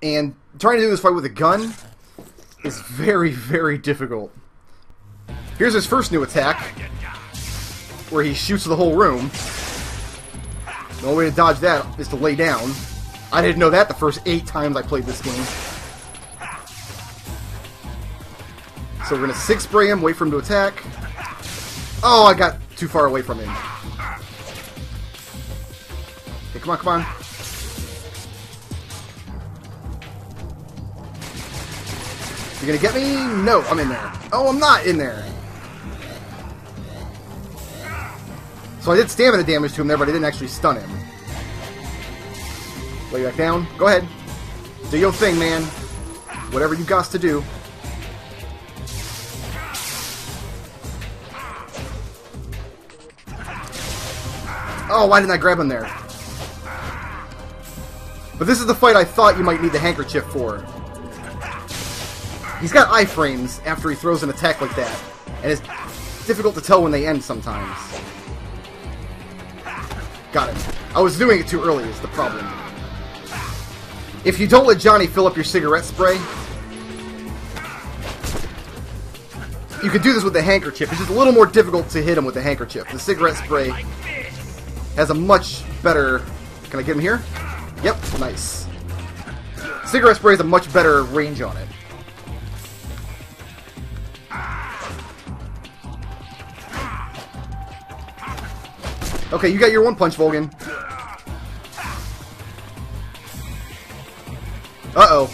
And trying to do this fight with a gun is very, very difficult. Here's his first new attack, where he shoots the whole room. The only way to dodge that is to lay down. I didn't know that the first 8 times I played this game. So we're going to 6 spray him, wait for him to attack. Oh, I got too far away from him. Okay, come on, come on. You gonna get me? No, I'm in there. Oh, I'm not in there. So I did stamina damage to him there, but I didn't actually stun him. Lay back down. Go ahead. Do your thing, man. Whatever you got to do. Oh, why didn't I grab him there? But this is the fight I thought you might need the handkerchief for. He's got iframes after he throws an attack like that, and it's difficult to tell when they end sometimes. Got it. I was doing it too early is the problem. If you don't let Johnny fill up your cigarette spray, you could do this with the handkerchief. It's just a little more difficult to hit him with the handkerchief. The cigarette spray has a much better... Can I get him here? Yep, nice. Cigarette spray has a much better range on it. Okay, you got your one punch, Volgan. Uh-oh.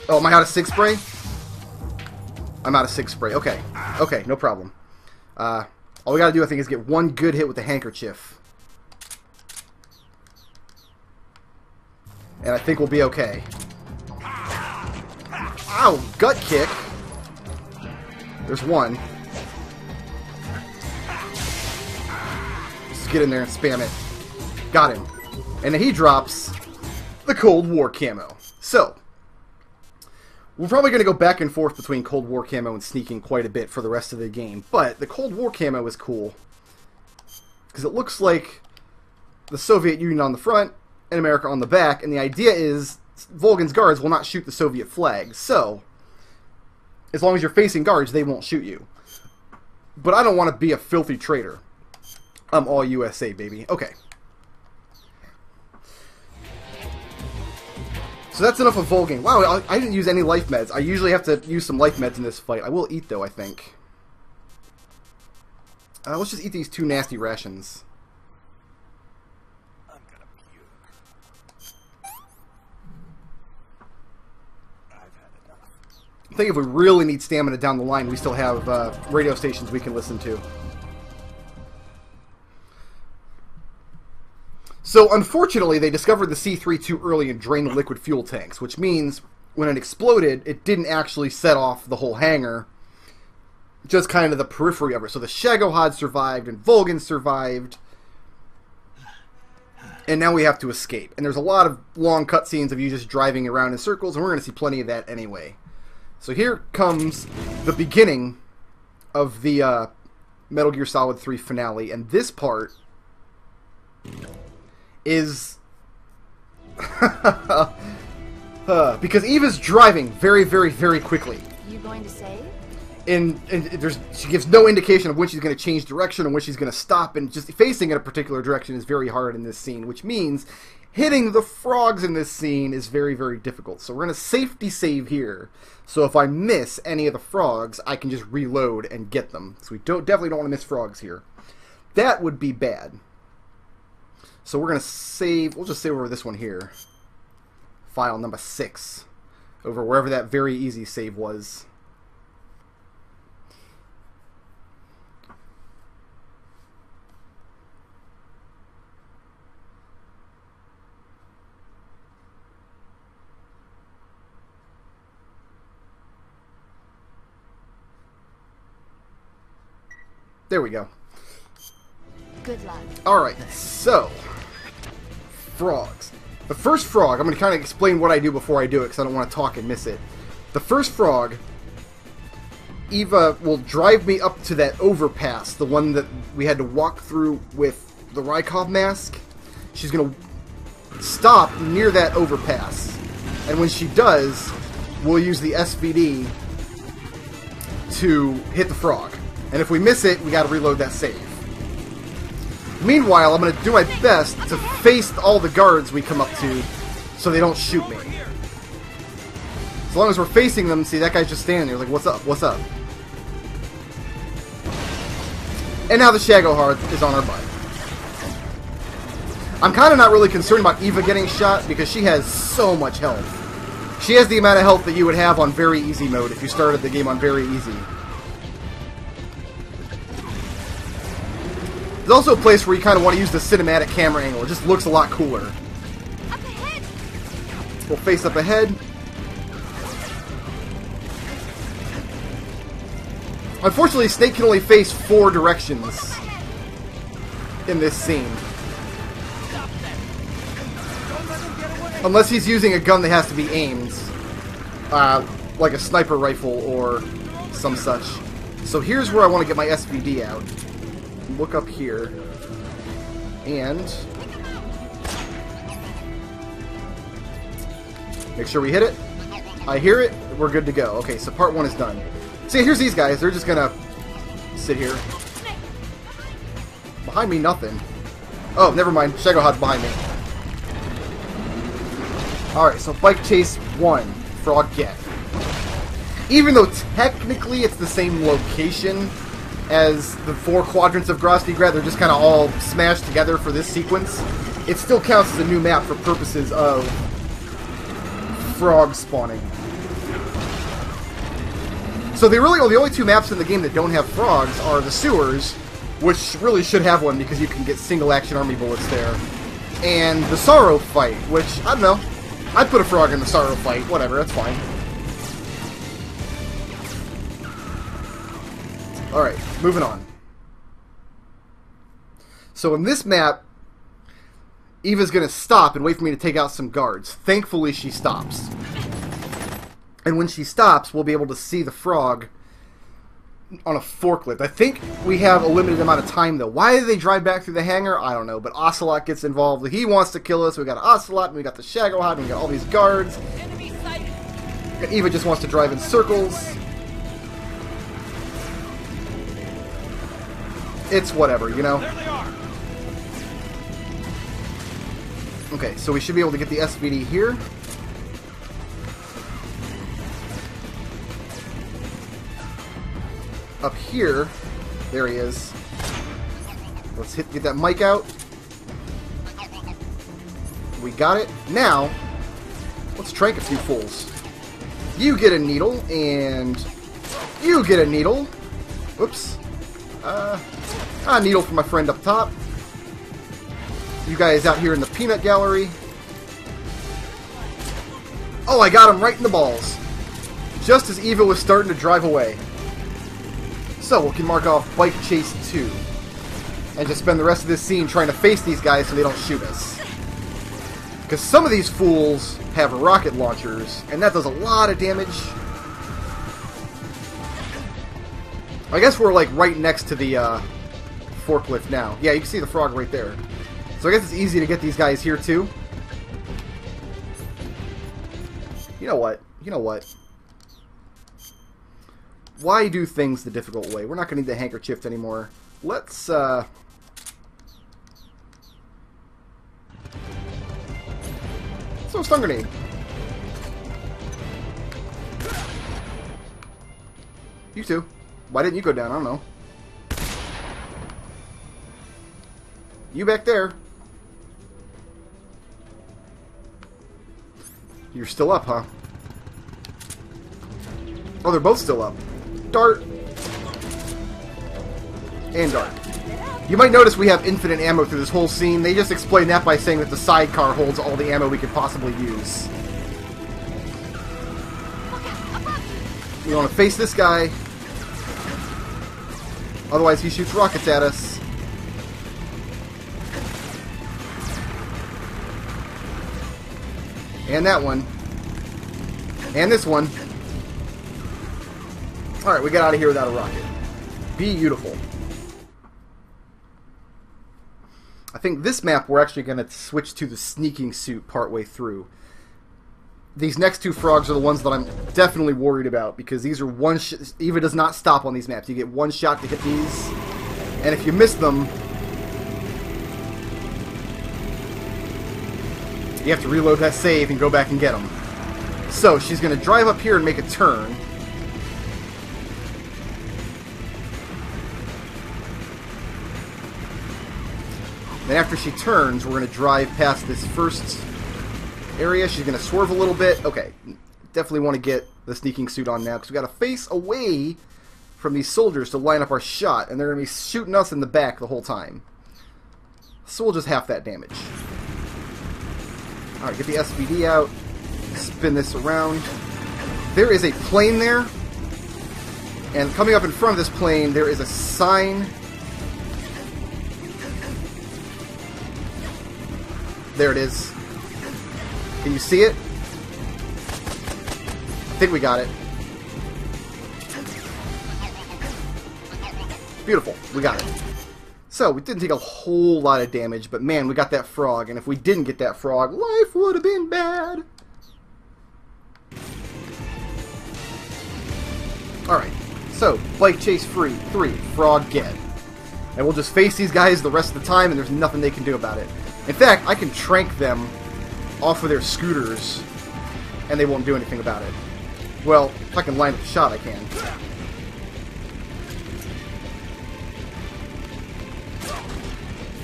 Oh, am I out of 6 spray? I'm out of 6 spray. Okay. Okay, no problem. All we gotta do, I think, is get one good hit with the handkerchief. And I think we'll be okay. Ow! Gut kick! There's one. Just get in there and spam it. Got him. And then he drops the Cold War camo. So, we're probably going to go back and forth between Cold War camo and sneaking quite a bit for the rest of the game. But the Cold War camo is cool. Because it looks like the Soviet Union on the front and America on the back. And the idea is Volgan's guards will not shoot the Soviet flag. So, as long as you're facing guards, they won't shoot you. But I don't want to be a filthy traitor. I'm all USA, baby. Okay. So that's enough of Volgan. Wow, I didn't use any life meds. I usually have to use some life meds in this fight. I will eat, though, I think. Let's just eat these 2 nasty rations. I'm gonna puke. I've had enough. I think if we really need stamina down the line, we still have radio stations we can listen to. So, unfortunately, they discovered the C3 too early and drained the liquid fuel tanks, which means when it exploded, it didn't actually set off the whole hangar, just kind of the periphery of it. So the Shagohod survived, and Volgan survived, and now we have to escape. And there's a lot of long cutscenes of you just driving around in circles, and we're going to see plenty of that anyway. So here comes the beginning of the Metal Gear Solid 3 finale, and this part is because Eve is driving very, very, very quickly. You going to save? And she gives no indication of when she's going to change direction and when she's going to stop, and just facing in a particular direction is very hard in this scene, which means hitting the frogs in this scene is very, very difficult. So we're going to safety save here. So if I miss any of the frogs, I can just reload and get them. So we definitely don't want to miss frogs here. That would be bad. So we're going to save, we'll just save over this one here. File number 6. Over wherever that very easy save was. There we go. Good luck. Alright, so frogs. The first frog, I'm going to kind of explain what I do before I do it because I don't want to talk and miss it. The first frog Eva will drive me up to that overpass, the one that we had to walk through with the Rykov mask. She's going to stop near that overpass. And when she does, we'll use the SVD to hit the frog. And if we miss it, we got to reload that save. Meanwhile, I'm going to do my best to face all the guards we come up to so they don't shoot me. As long as we're facing them, see, that guy's just standing there like, what's up, what's up? And now the Shagohod is on our butt. I'm kind of not really concerned about Eva getting shot because she has so much health. She has the amount of health that you would have on very easy mode if you started the game on very easy. There's also a place where you kind of want to use the cinematic camera angle. It just looks a lot cooler. Up ahead. We'll face up ahead. Unfortunately, Snake can only face 4 directions in this scene. Unless he's using a gun that has to be aimed. Like a sniper rifle or some such. So here's where I want to get my SVD out. Look up here. And make sure we hit it. I hear it. We're good to go. Okay, so part 1 is done. See, here's these guys. They're just gonna sit here. Behind me, nothing. Oh, never mind. Shagohod's behind me. Alright, so bike chase 1. Frog get. Even though technically it's the same location as the 4 quadrants of Grosnygrad, they're just kind of all smashed together for this sequence, it still counts as a new map for purposes of frog spawning. So the only 2 maps in the game that don't have frogs are the sewers, which really should have one because you can get single action army bullets there, and the Sorrow fight, which, I don't know, I'd put a frog in the Sorrow fight, whatever, that's fine. Alright, moving on. So in this map, Eva's gonna stop and wait for me to take out some guards. Thankfully, she stops. And when she stops, we'll be able to see the frog on a forklift. I think we have a limited amount of time, though. Why do they drive back through the hangar? I don't know. But Ocelot gets involved. He wants to kill us. We got Ocelot, and we got the Shagohod, and we got all these guards. And Eva just wants to drive in circles. It's whatever, you know? There they are. Okay, so we should be able to get the SVD here. Up here, there he is. Let's get that mic out. We got it. Now, let's trank a few fools. You get a needle, and you get a needle. Whoops. A needle for my friend up top. You guys out here in the peanut gallery. Oh, I got him right in the balls. Just as Eva was starting to drive away. So, we can mark off Bike Chase 2. And just spend the rest of this scene trying to face these guys so they don't shoot us. Because some of these fools have rocket launchers, and that does a lot of damage. I guess we're like right next to the forklift now. Yeah, you can see the frog right there. So I guess it's easy to get these guys here too. You know what? You know what? Why do things the difficult way? We're not going to need the handkerchief anymore. Let's, throw a stun grenade. You too. Why didn't you go down? I don't know. You back there. You're still up, huh? Oh, they're both still up. Dart. And dart. You might notice we have infinite ammo through this whole scene. They just explain that by saying that the sidecar holds all the ammo we could possibly use. We want to face this guy. Otherwise he shoots rockets at us. And that one. And this one. Alright, we got out of here without a rocket. Beautiful. I think this map we're actually going to switch to the sneaking suit partway through. These next two frogs are the ones that I'm definitely worried about, because these are one Eva does not stop on these maps. You get one shot to hit these, and if you miss them, you have to reload that save and go back and get them. So she's going to drive up here and make a turn. Then after she turns, we're going to drive past this first area. She's going to swerve a little bit. Okay, definitely want to get the sneaking suit on now, because we've got to face away from these soldiers to line up our shot, and they're going to be shooting us in the back the whole time. So we'll just half that damage. Alright, get the SVD out. Spin this around. There is a plane there, and coming up in front of this plane, there is a sign. There it is. Can you see it? I think we got it. Beautiful. We got it. So, we didn't take a whole lot of damage, but man, we got that frog, and if we didn't get that frog, life would have been bad. Alright, so, bike chase free, 3, frog get. And we'll just face these guys the rest of the time, and there's nothing they can do about it. In fact, I can trank them off of their scooters, and they won't do anything about it. Well, if I can line up the shot, I can.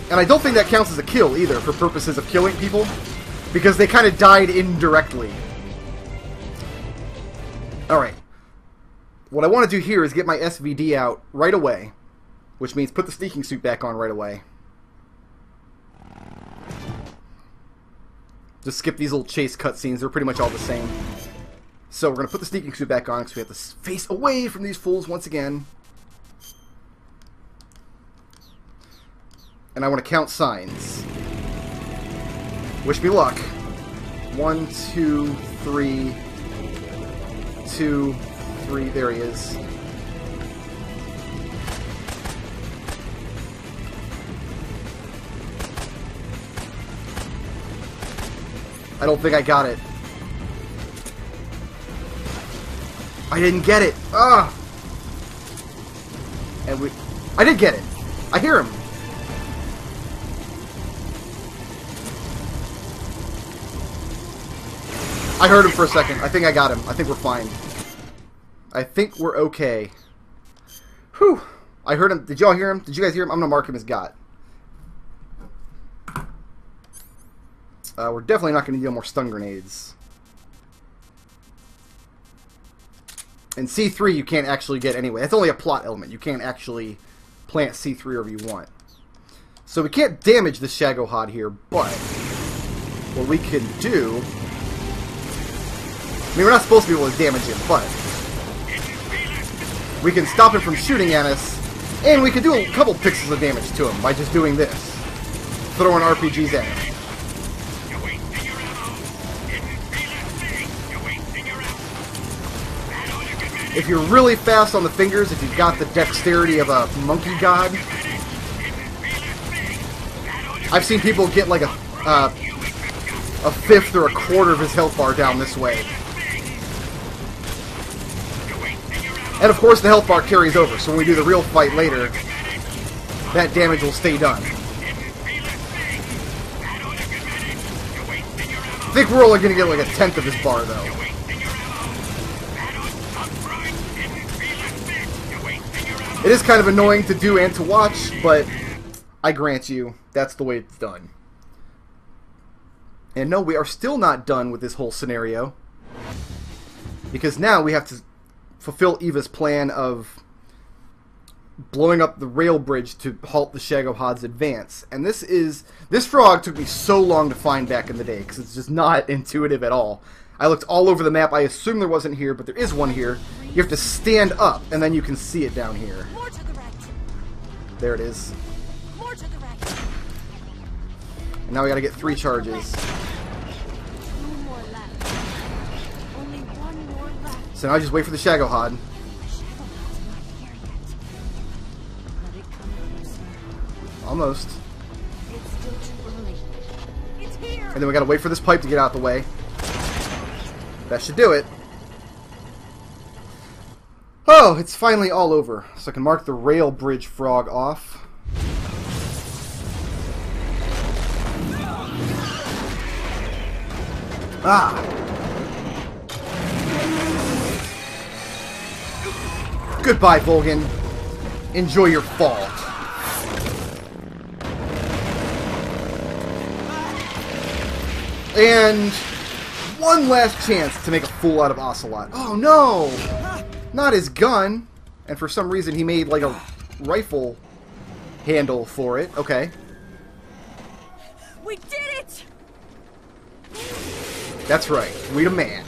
And I don't think that counts as a kill, either, for purposes of killing people, because they kind of died indirectly. Alright. What I want to do here is get my SVD out right away, which means put the sneaking suit back on right away. Just skip these little chase cutscenes. They're pretty much all the same. So we're going to put the sneaking suit back on because we have to face away from these fools once again. And I want to count signs. Wish me luck. 1, 2, 3. 2, 3. There he is. I don't think I got it. I didn't get it. Ah! And I did get it. I hear him. I heard him for a second. I think I got him. I think we're fine. I think we're okay. Whew. I heard him. Did y'all hear him? Did you guys hear him? I'm going to mark him as got. We're definitely not going to deal more stun grenades. And C3 you can't actually get anyway. That's only a plot element. You can't actually plant C3 wherever you want. So we can't damage the Shagohod here, but what we can do... I mean, we're not supposed to be able to damage him, but we can stop him from shooting at us, and we can do a couple pixels of damage to him by just doing this. Throwing RPGs at him. If you're really fast on the fingers, if you've got the dexterity of a monkey god, I've seen people get like a fifth or a quarter of his health bar down this way. And of course the health bar carries over, so when we do the real fight later, that damage will stay done. I think we're only going to get like a tenth of his bar though. It is kind of annoying to do and to watch, but I grant you, that's the way it's done. And no, we are still not done with this whole scenario, because now we have to fulfill Eva's plan of blowing up the rail bridge to halt the Shagohod's advance. And this frog took me so long to find back in the day, because it's just not intuitive at all. I looked all over the map. I assume there wasn't here, but there is one here. You have to stand up, and then you can see it down here. More to the right. There it is. More to the right. And now we gotta get 3 charges. 2 more left. Only 1 more left. So now I just wait for the Shagohod. Almost. It's still too early. It's here. And then we gotta wait for this pipe to get out the way. That should do it. Oh, it's finally all over. So I can mark the rail bridge frog off. Ah! Goodbye, Volgan. Enjoy your fall. And one last chance to make a fool out of Ocelot. Oh no! Not his gun. And for some reason he made like a rifle handle for it. Okay. We did it! That's right. We the man.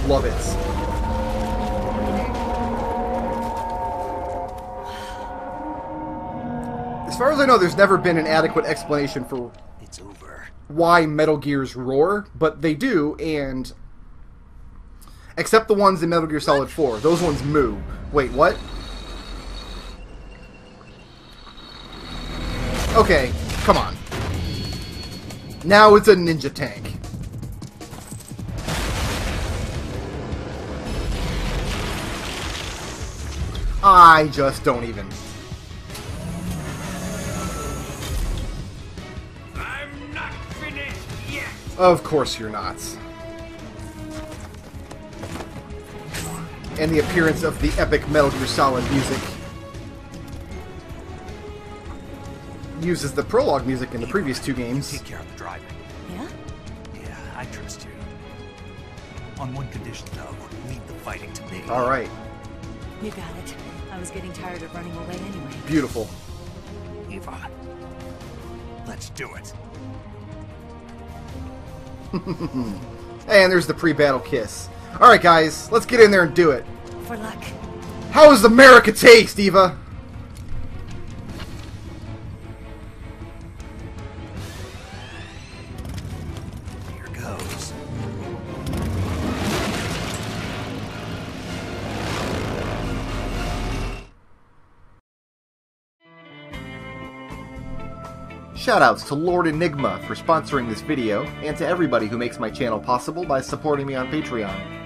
Love it. As far as I know, there's never been an adequate explanation for It's over. why Metal Gears roar, but they do, and except the ones in Metal Gear Solid 4. Those ones moo. Wait, what? Okay, come on. Now it's a ninja tank. I just don't even. I'm not finished yet. Of course you're not. And the appearance of the epic Metal Gear Solid music uses the prologue music in the previous two games. Take care of the driving. Yeah? Yeah, I trust you. On one condition, though. Leave the fighting to me. Alright. You got it. I was getting tired of running away anyway. Beautiful. Eva. Let's do it. And there's the pre-battle kiss. Alright guys, let's get in there and do it. For luck. How does America taste, Eva? Here goes. Shoutouts to Lord Enigma for sponsoring this video, and to everybody who makes my channel possible by supporting me on Patreon.